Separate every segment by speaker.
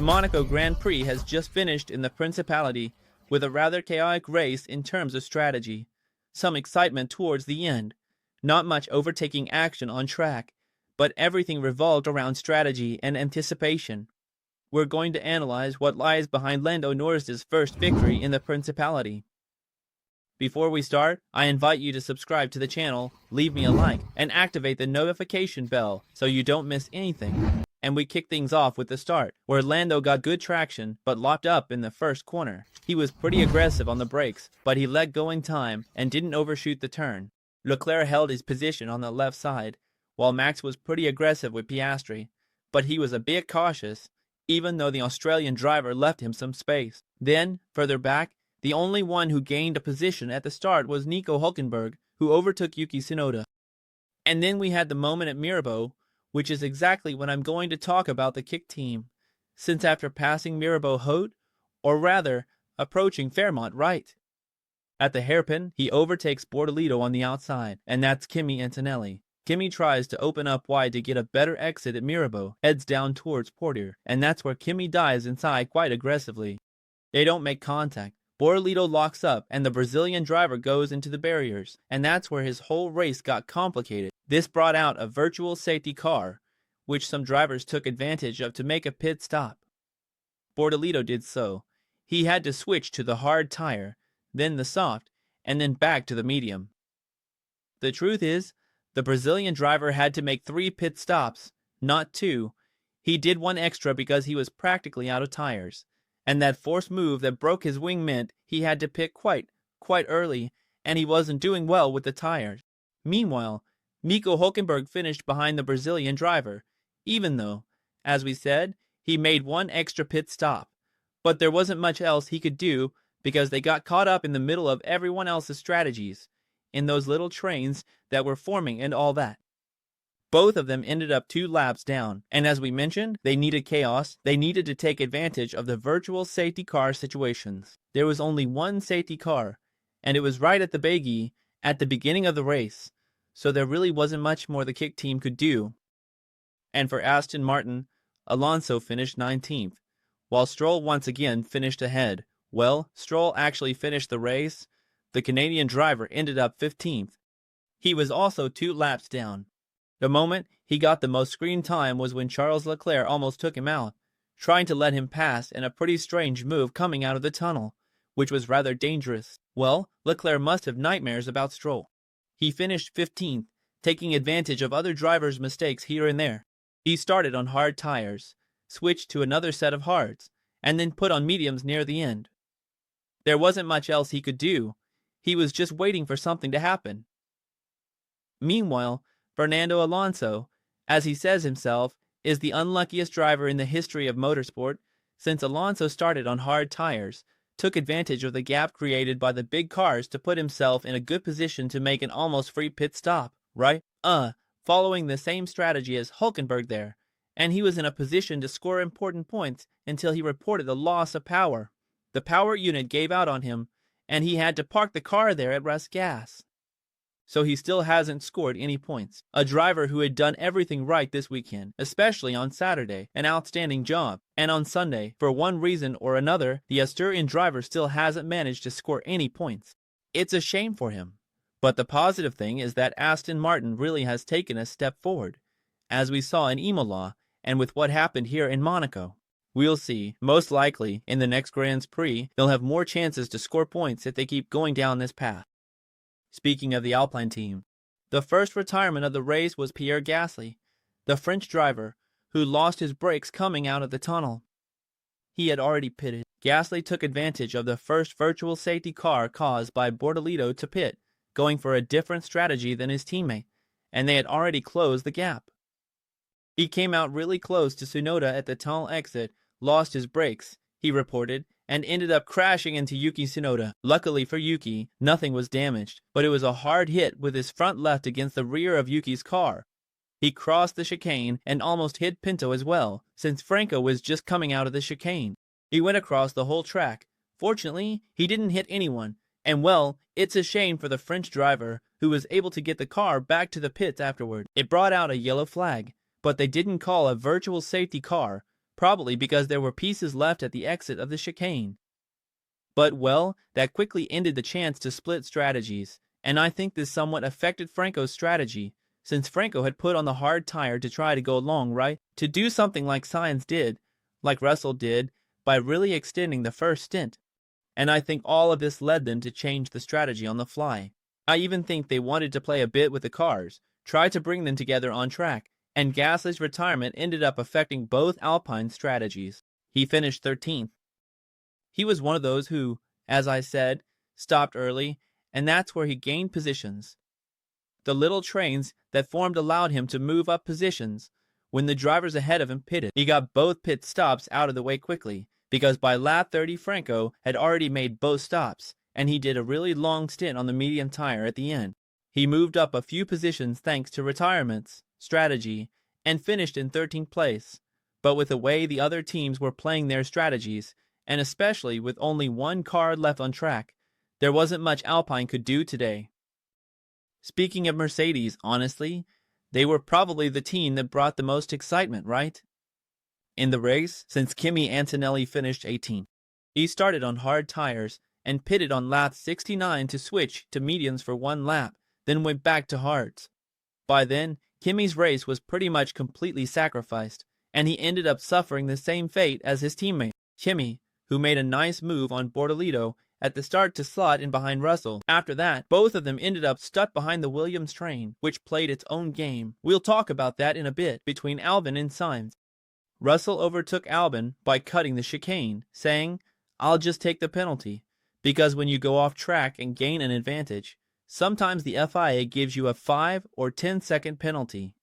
Speaker 1: Monaco Grand Prix has just finished in the Principality with a rather chaotic race in terms of strategy. Some excitement towards the end. Not much overtaking action on track, but everything revolved around strategy and anticipation. We're going to analyze what lies behind Lando Norris's first victory in the Principality. Before we start, I invite you to subscribe to the channel, leave me a like, and activate the notification bell so you don't miss anything. And we kick things off with the start, where Lando got good traction but locked up in the first corner. He was pretty aggressive on the brakes, but he let go in time and didn't overshoot the turn. Leclerc held his position on the left side, while Max was pretty aggressive with Piastri, but he was a bit cautious, even though the Australian driver left him some space. Then, further back, the only one who gained a position at the start was Nico Hülkenberg, who overtook Yuki Tsunoda. And then we had the moment at Mirabeau, which is exactly when I'm going to talk about the kick team, since after passing Mirabeau Haute, or rather, approaching Fairmont right. At the hairpin, he overtakes Bortolito on the outside, and that's Kimi Antonelli. Kimi tries to open up wide to get a better exit at Mirabeau, heads down towards Portier, and that's where Kimi dives inside quite aggressively. They don't make contact. Bortolito locks up, and the Brazilian driver goes into the barriers, and that's where his whole race got complicated. This brought out a virtual safety car, which some drivers took advantage of to make a pit stop. Bortolito did so. He had to switch to the hard tire, then the soft, and then back to the medium. The truth is, the Brazilian driver had to make 3 pit stops, not 2. He did 1 extra because he was practically out of tires. And that forced move that broke his wing meant he had to pit quite early, and he wasn't doing well with the tires. Meanwhile, Nico Hülkenberg finished behind the Brazilian driver, even though, as we said, he made 1 extra pit stop. But there wasn't much else he could do because they got caught up in the middle of everyone else's strategies, in those little trains that were forming and all that. Both of them ended up 2 laps down, and as we mentioned, they needed chaos. They needed to take advantage of the virtual safety car situations. There was only 1 safety car, and it was right at the Baguille at the beginning of the race, so there really wasn't much more the kick team could do. And for Aston Martin, Alonso finished 19th, while Stroll once again finished ahead. Well, Stroll actually finished the race. The Canadian driver ended up 15th. He was also 2 laps down. The moment he got the most screen time was when Charles Leclerc almost took him out, trying to let him pass in a pretty strange move coming out of the tunnel, which was rather dangerous. Well, Leclerc must have nightmares about Stroll. He finished 15th, taking advantage of other drivers' mistakes here and there. He started on hard tires, switched to another set of hards, and then put on mediums near the end. There wasn't much else he could do. He was just waiting for something to happen. Meanwhile, Fernando Alonso, as he says himself, is the unluckiest driver in the history of motorsport, since Alonso started on hard tires, took advantage of the gap created by the big cars to put himself in a good position to make an almost free pit stop, right? Following the same strategy as Hülkenberg there, and he was in a position to score important points until he reported the loss of power. The power unit gave out on him, and he had to park the car there at rest gas. So he still hasn't scored any points. A driver who had done everything right this weekend, especially on Saturday, an outstanding job. And on Sunday, for one reason or another, the Asturian driver still hasn't managed to score any points. It's a shame for him. But the positive thing is that Aston Martin really has taken a step forward, as we saw in Imola and with what happened here in Monaco. We'll see. Most likely, in the next Grand Prix, they'll have more chances to score points if they keep going down this path. Speaking of the Alpine team, the first retirement of the race was Pierre Gasly, the French driver, who lost his brakes coming out of the tunnel. He had already pitted. Gasly took advantage of the first virtual safety car caused by Bortolito to pit, going for a different strategy than his teammate, and they had already closed the gap. He came out really close to Tsunoda at the tunnel exit, lost his brakes, he reported, and ended up crashing into Yuki Tsunoda. Luckily for Yuki, nothing was damaged, but it was a hard hit with his front left against the rear of Yuki's car. He crossed the chicane and almost hit Pinto as well, since Franco was just coming out of the chicane. He went across the whole track. Fortunately, he didn't hit anyone, and well, it's a shame for the French driver, who was able to get the car back to the pits afterward. It brought out a yellow flag, but they didn't call a virtual safety car, probably because there were pieces left at the exit of the chicane. But, well, that quickly ended the chance to split strategies, and I think this somewhat affected Franco's strategy, since Franco had put on the hard tire to try to go long, right? To do something like Sainz did, like Russell did, by really extending the first stint. And I think all of this led them to change the strategy on the fly. I even think they wanted to play a bit with the cars, try to bring them together on track, and Gasly's retirement ended up affecting both Alpine's strategies. He finished 13th. He was one of those who, as I said, stopped early, and that's where he gained positions. The little trains that formed allowed him to move up positions. When the drivers ahead of him pitted, he got both pit stops out of the way quickly, because by lap 30 Franco had already made both stops, and he did a really long stint on the medium tire at the end. He moved up a few positions thanks to retirements, strategy, and finished in 13th place. But with the way the other teams were playing their strategies, and especially with only one car left on track, there wasn't much Alpine could do today. Speaking of Mercedes, honestly, they were probably the team that brought the most excitement, right? In the race, since Kimi Antonelli finished 18th. He started on hard tires and pitted on lap 69 to switch to mediums for one lap, then went back to hards. By then, Kimi's race was pretty much completely sacrificed, and he ended up suffering the same fate as his teammate, Kimi, who made a nice move on Bortolito at the start to slot in behind Russell. After that, both of them ended up stuck behind the Williams train, which played its own game. We'll talk about that in a bit between Albon and Sainz. Russell overtook Albon by cutting the chicane, saying, "I'll just take the penalty," because when you go off track and gain an advantage, sometimes the FIA gives you a 5 or 10-second penalty.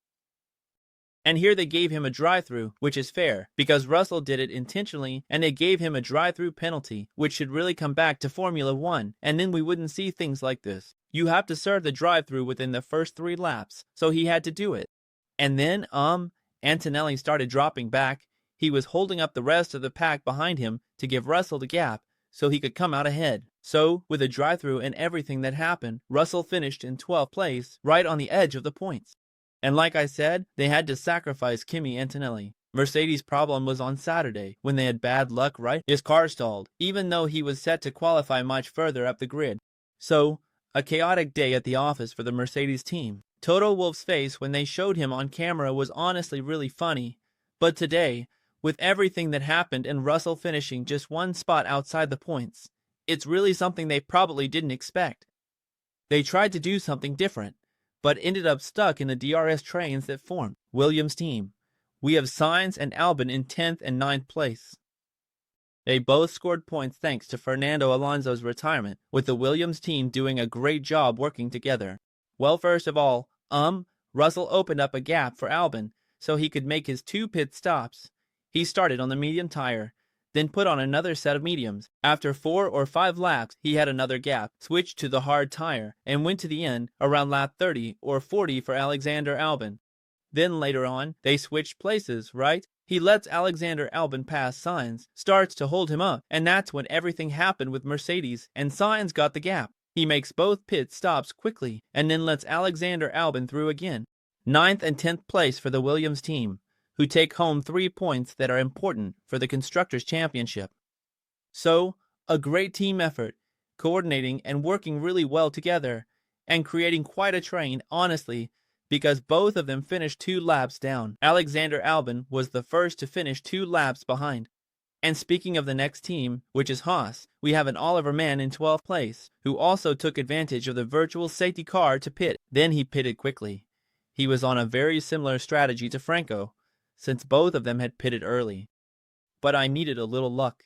Speaker 1: And here they gave him a drive-through, which is fair, because Russell did it intentionally, and they gave him a drive-through penalty, which should really come back to Formula 1, and then we wouldn't see things like this. You have to serve the drive-through within the first 3 laps, so he had to do it. And then, Antonelli started dropping back. He was holding up the rest of the pack behind him to give Russell the gap, so he could come out ahead. So, with a drive-through and everything that happened, Russell finished in 12th place, right on the edge of the points. And like I said, they had to sacrifice Kimi Antonelli. Mercedes' problem was on Saturday, when they had bad luck, right? His car stalled, even though he was set to qualify much further up the grid. So, a chaotic day at the office for the Mercedes team. Toto Wolff's face when they showed him on camera was honestly really funny. But today, with everything that happened and Russell finishing just one spot outside the points, it's really something they probably didn't expect. They tried to do something different, but ended up stuck in the DRS trains that formed. Williams' team. We have Sainz and Albon in 10th and 9th place. They both scored points thanks to Fernando Alonso's retirement, with the Williams team doing a great job working together. Well, first of all, Russell opened up a gap for Albon so he could make his 2 pit stops. He started on the medium tire, then put on another set of mediums. After 4 or 5 laps, he had another gap, switched to the hard tire, and went to the end around lap 30 or 40 for Alexander Albon. Then later on, they switched places, right? He lets Alexander Albon pass Sainz, starts to hold him up, and that's when everything happened with Mercedes, and Sainz got the gap. He makes both pit stops quickly, and then lets Alexander Albon through again. 9th and 10th place for the Williams team, who take home 3 points that are important for the Constructors' Championship. So, a great team effort, coordinating and working really well together, and creating quite a train, honestly, because both of them finished 2 laps down. Alexander Albon was the first to finish 2 laps behind. And speaking of the next team, which is Haas, we have an Oliver Mann in 12th place, who also took advantage of the virtual safety car to pit. Then he pitted quickly. He was on a very similar strategy to Franco, since both of them had pitted early. But I needed a little luck.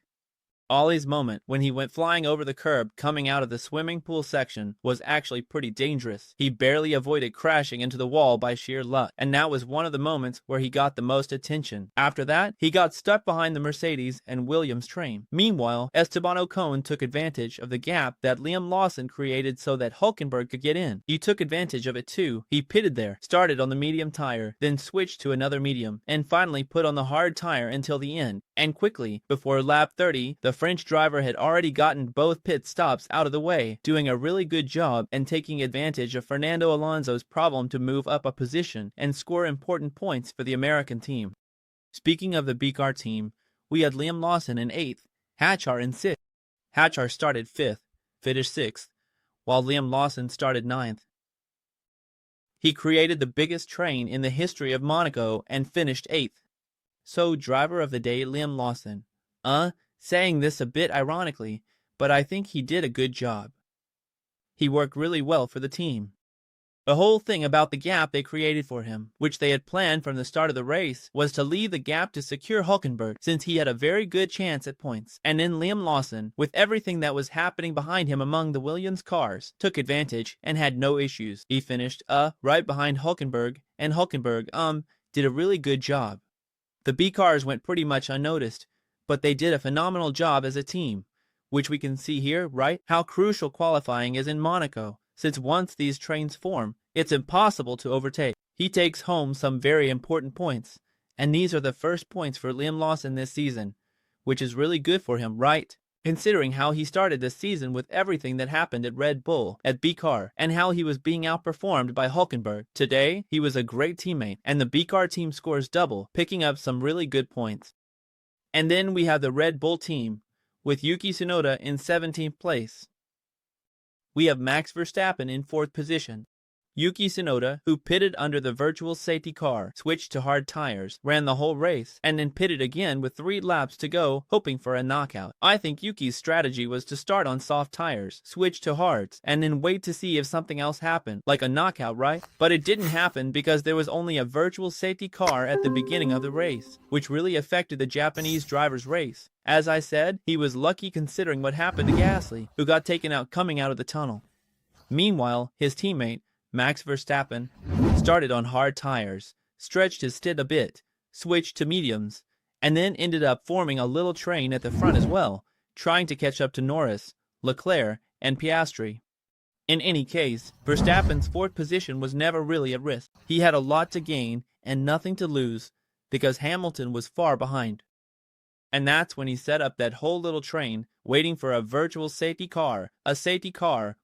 Speaker 1: Ollie's moment when he went flying over the curb coming out of the swimming pool section was actually pretty dangerous. He barely avoided crashing into the wall by sheer luck, and that was one of the moments where he got the most attention. After that, he got stuck behind the Mercedes and Williams train. Meanwhile, Esteban Ocon took advantage of the gap that Liam Lawson created so that Hülkenberg could get in. He took advantage of it too. He pitted there, started on the medium tire, then switched to another medium, and finally put on the hard tire until the end. And quickly, before lap 30, the French driver had already gotten both pit stops out of the way, doing a really good job and taking advantage of Fernando Alonso's problem to move up a position and score important points for the American team. Speaking of the B-car team, we had Liam Lawson in 8th, Hatchar in 6th. Hatchar started 5th, finished 6th, while Liam Lawson started 9th. He created the biggest train in the history of Monaco and finished 8th. So, driver of the day, Liam Lawson. Saying this a bit ironically, but I think he did a good job. He worked really well for the team. The whole thing about the gap they created for him, which they had planned from the start of the race, was to leave the gap to secure Hülkenberg, since he had a very good chance at points. And then Liam Lawson, with everything that was happening behind him among the Williams cars, took advantage and had no issues. He finished, right behind Hülkenberg, and Hülkenberg, did a really good job. The B cars went pretty much unnoticed, but they did a phenomenal job as a team, which we can see here, right? How crucial qualifying is in Monaco, since once these trains form, it's impossible to overtake. He takes home some very important points, and these are the first points for Liam Lawson this season, which is really good for him, right? Considering how he started the season with everything that happened at Red Bull, at B-Car, and how he was being outperformed by Hülkenberg. Today, he was a great teammate, and the B-Car team scores double, picking up some really good points. And then we have the Red Bull team, with Yuki Tsunoda in 17th place. We have Max Verstappen in 4th position. Yuki Tsunoda, who pitted under the virtual safety car, switched to hard tires, ran the whole race, and then pitted again with 3 laps to go, hoping for a knockout. I think Yuki's strategy was to start on soft tires, switch to hards, and then wait to see if something else happened, like a knockout, right? But it didn't happen because there was only a virtual safety car at the beginning of the race, which really affected the Japanese driver's race. As I said, he was lucky considering what happened to Gasly, who got taken out coming out of the tunnel. Meanwhile, his teammate, Max Verstappen, started on hard tires, stretched his stint a bit, switched to mediums, and then ended up forming a little train at the front as well, trying to catch up to Norris, Leclerc, and Piastri. In any case, Verstappen's 4th position was never really at risk. He had a lot to gain and nothing to lose because Hamilton was far behind. And that's when he set up that whole little train, waiting for a virtual safety car,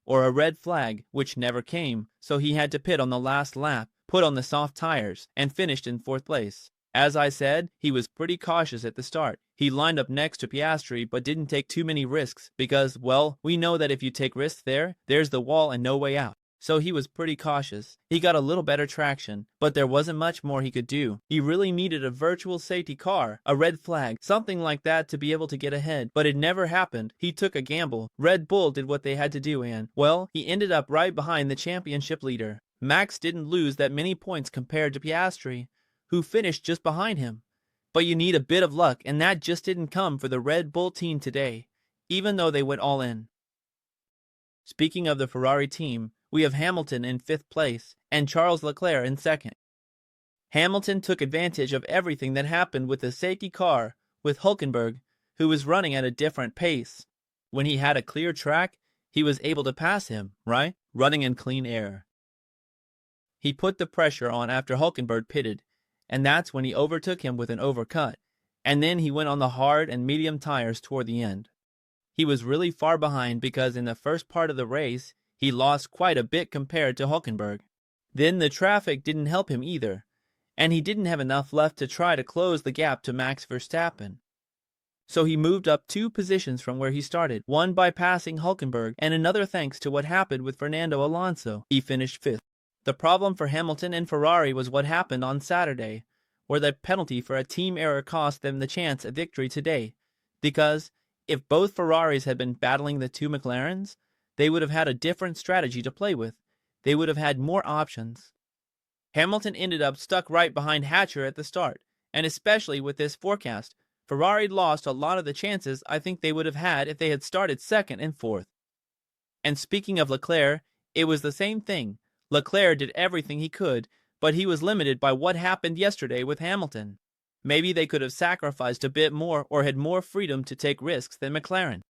Speaker 1: or a red flag, which never came, so he had to pit on the last lap, put on the soft tires, and finished in 4th place. As I said, he was pretty cautious at the start. He lined up next to Piastri, but didn't take too many risks, because, well, we know that if you take risks there's the wall and no way out. So he was pretty cautious. He got a little better traction, but there wasn't much more he could do. He really needed a virtual safety car, a red flag, something like that to be able to get ahead, but it never happened. He took a gamble. Red Bull did what they had to do and, well, he ended up right behind the championship leader. Max didn't lose that many points compared to Piastri, who finished just behind him. But you need a bit of luck, and that just didn't come for the Red Bull team today, even though they went all in. Speaking of the Ferrari team, we have Hamilton in 5th place and Charles Leclerc in 2nd. Hamilton took advantage of everything that happened with the safety car with Hülkenberg, who was running at a different pace. When he had a clear track, he was able to pass him, right? Running in clean air. He put the pressure on after Hülkenberg pitted, and that's when he overtook him with an overcut, and then he went on the hard and medium tires toward the end. He was really far behind because in the first part of the race, he lost quite a bit compared to Hülkenberg. Then the traffic didn't help him either, and he didn't have enough left to try to close the gap to Max Verstappen. So he moved up 2 positions from where he started, one by passing Hülkenberg and another thanks to what happened with Fernando Alonso. He finished 5th. The problem for Hamilton and Ferrari was what happened on Saturday, where the penalty for a team error cost them the chance at victory today, because if both Ferraris had been battling the 2 McLarens, they would have had a different strategy to play with. They would have had more options. Hamilton ended up stuck right behind Hatcher at the start, and especially with this forecast, Ferrari lost a lot of the chances I think they would have had if they had started 2nd and 4th. And speaking of Leclerc, it was the same thing. Leclerc did everything he could, but he was limited by what happened yesterday with Hamilton. Maybe they could have sacrificed a bit more or had more freedom to take risks than McLaren.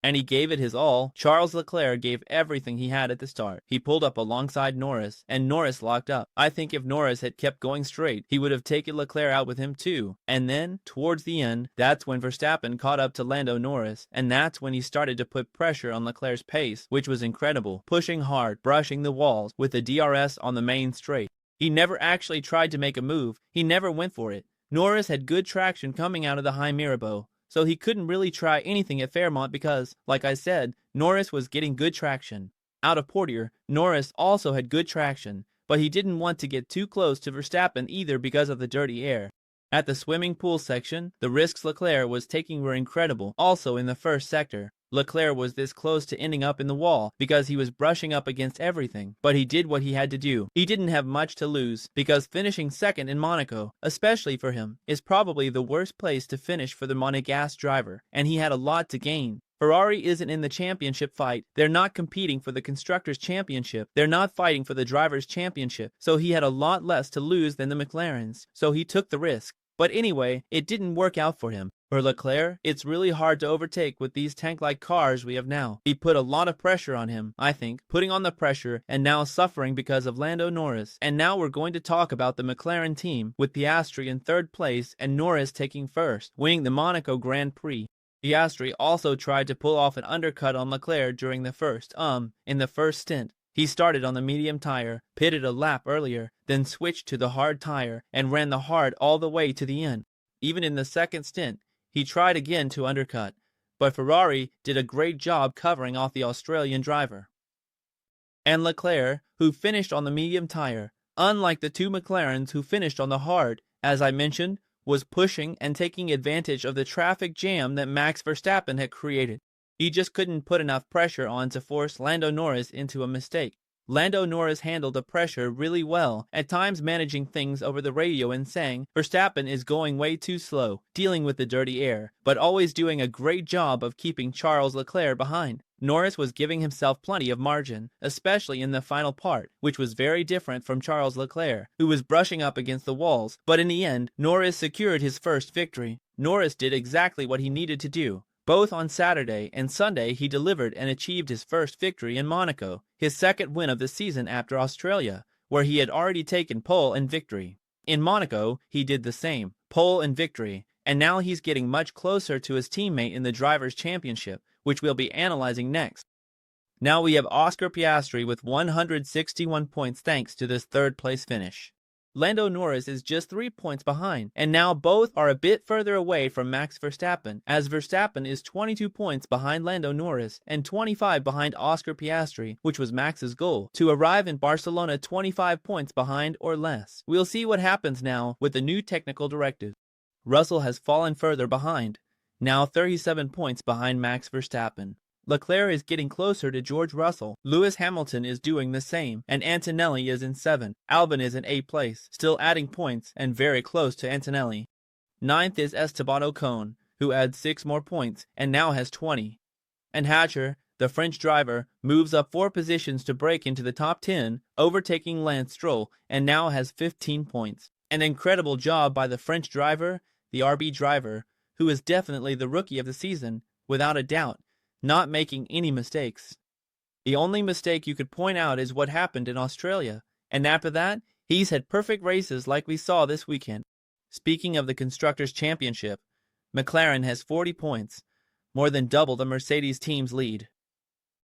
Speaker 1: And he gave it his all. Charles Leclerc gave everything he had at the start. He pulled up alongside Norris, and Norris locked up. I think if Norris had kept going straight, he would have taken Leclerc out with him too. And then, towards the end, that's when Verstappen caught up to Lando Norris, and that's when he started to put pressure on Leclerc's pace, which was incredible, pushing hard, brushing the walls, with the DRS on the main straight. He never actually tried to make a move. He never went for it. Norris had good traction coming out of the high Mirabeau, so he couldn't really try anything at Fairmont because, like I said, Norris was getting good traction. Out of Portier, Norris also had good traction, but he didn't want to get too close to Verstappen either because of the dirty air. At the swimming pool section, the risks Leclerc was taking were incredible. Also in the first sector, Leclerc was this close to ending up in the wall because he was brushing up against everything, but he did what he had to do. He didn't have much to lose because finishing second in Monaco, especially for him, is probably the worst place to finish for the Monegasque driver, and he had a lot to gain. Ferrari isn't in the championship fight. They're not competing for the Constructors' Championship. They're not fighting for the Drivers' Championship. So he had a lot less to lose than the McLarens. So he took the risk. But anyway, it didn't work out for him. For Leclerc, it's really hard to overtake with these tank-like cars we have now. He put a lot of pressure on him, I think, putting on the pressure and now suffering because of Lando Norris. And now we're going to talk about the McLaren team with Piastri in third place and Norris taking first, winning the Monaco Grand Prix. Piastri also tried to pull off an undercut on Leclerc during the in the first stint. He started on the medium tire, pitted a lap earlier, then switched to the hard tire and ran the hard all the way to the end. Even in the second stint, he tried again to undercut, but Ferrari did a great job covering off the Australian driver. And Leclerc, who finished on the medium tire, unlike the two McLarens who finished on the hard, as I mentioned, was pushing and taking advantage of the traffic jam that Max Verstappen had created. He just couldn't put enough pressure on to force Lando Norris into a mistake. Lando Norris handled the pressure really well, at times managing things over the radio and saying Verstappen is going way too slow, dealing with the dirty air, but always doing a great job of keeping Charles Leclerc behind. Norris was giving himself plenty of margin, especially in the final part, which was very different from Charles Leclerc, who was brushing up against the walls, but in the end, Norris secured his first victory. Norris did exactly what he needed to do. Both on Saturday and Sunday he delivered and achieved his first victory in Monaco, his second win of the season after Australia, where he had already taken pole and victory. In Monaco, he did the same, pole and victory, and now he's getting much closer to his teammate in the Drivers' Championship, which we'll be analyzing next. Now we have Oscar Piastri with 161 points thanks to this third place finish. Lando Norris is just 3 points behind, and now both are a bit further away from Max Verstappen, as Verstappen is 22 points behind Lando Norris and 25 behind Oscar Piastri, which was Max's goal, to arrive in Barcelona 25 points behind or less. We'll see what happens now with the new technical directive. Russell has fallen further behind, now 37 points behind Max Verstappen. Leclerc is getting closer to George Russell. Lewis Hamilton is doing the same, and Antonelli is in 7th. Albon is in 8th place, still adding points and very close to Antonelli. 9th is Esteban Ocon, who adds 6 more points and now has 20. And Hatcher, the French driver, moves up 4 positions to break into the top 10, overtaking Lance Stroll, and now has 15 points. An incredible job by the French driver, the RB driver, who is definitely the rookie of the season, without a doubt, not making any mistakes. The only mistake you could point out is what happened in Australia, and after that, he's had perfect races like we saw this weekend. Speaking of the Constructors' Championship, McLaren has 40 points, more than double the Mercedes team's lead.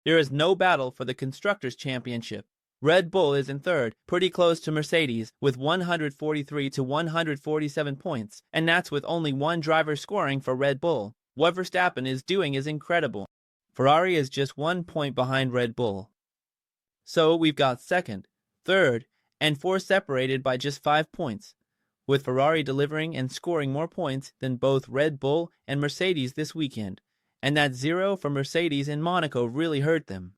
Speaker 1: There is no battle for the Constructors' Championship. Red Bull is in 3rd, pretty close to Mercedes, with 143 to 147 points, and that's with only one driver scoring for Red Bull. What Verstappen is doing is incredible. Ferrari is just 1 point behind Red Bull. So we've got 2nd, 3rd, and 4th separated by just 5 points, with Ferrari delivering and scoring more points than both Red Bull and Mercedes this weekend, and that 0 for Mercedes in Monaco really hurt them.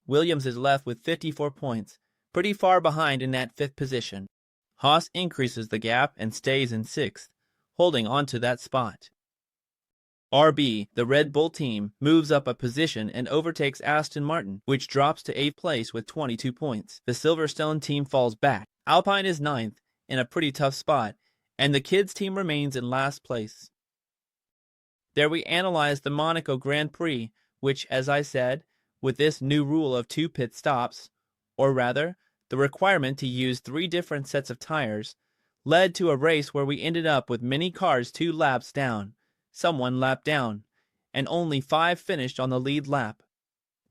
Speaker 1: Williams is left with 54 points, pretty far behind in that 5th position. Haas increases the gap and stays in 6th, holding on to that spot. RB, the Red Bull team, moves up a position and overtakes Aston Martin, which drops to 8th place with 22 points. The Silverstone team falls back. Alpine is 9th, in a pretty tough spot, and the Kids team remains in last place. There we analyze the Monaco Grand Prix, which, as I said, with this new rule of 2 pit stops, or rather, the requirement to use 3 different sets of tires, led to a race where we ended up with many cars 2 laps down, someone lap down, and only 5 finished on the lead lap.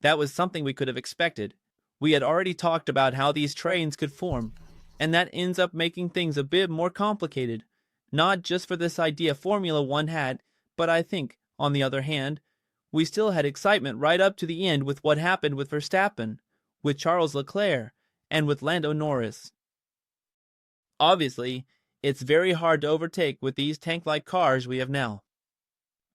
Speaker 1: That was something we could have expected. We had already talked about how these trains could form. And that ends up making things a bit more complicated. Not just for this idea Formula One had, but I think, on the other hand, we still had excitement right up to the end with what happened with Verstappen, with Charles Leclerc, and with Lando Norris. Obviously, it's very hard to overtake with these tank-like cars we have now.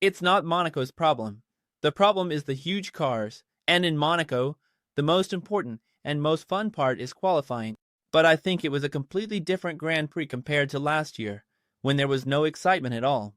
Speaker 1: It's not Monaco's problem. The problem is the huge cars, and in Monaco, the most important and most fun part is qualifying. But I think it was a completely different Grand Prix compared to last year, when there was no excitement at all.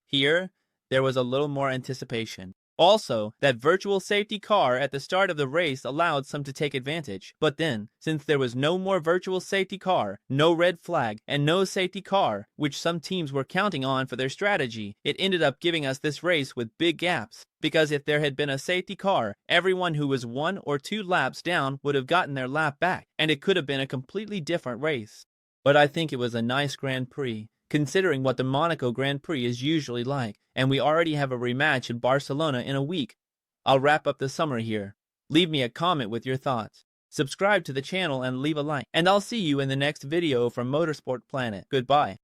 Speaker 1: Here, there was a little more anticipation. Also, that virtual safety car at the start of the race allowed some to take advantage. But then, since there was no more virtual safety car, no red flag, and no safety car, which some teams were counting on for their strategy, it ended up giving us this race with big gaps. Because if there had been a safety car, everyone who was 1 or 2 laps down would have gotten their lap back, and it could have been a completely different race. But I think it was a nice Grand Prix, considering what the Monaco Grand Prix is usually like, and we already have a rematch in Barcelona in a week. I'll wrap up the summer here. Leave me a comment with your thoughts. Subscribe to the channel and leave a like, and I'll see you in the next video from Motorsport Planet. Goodbye.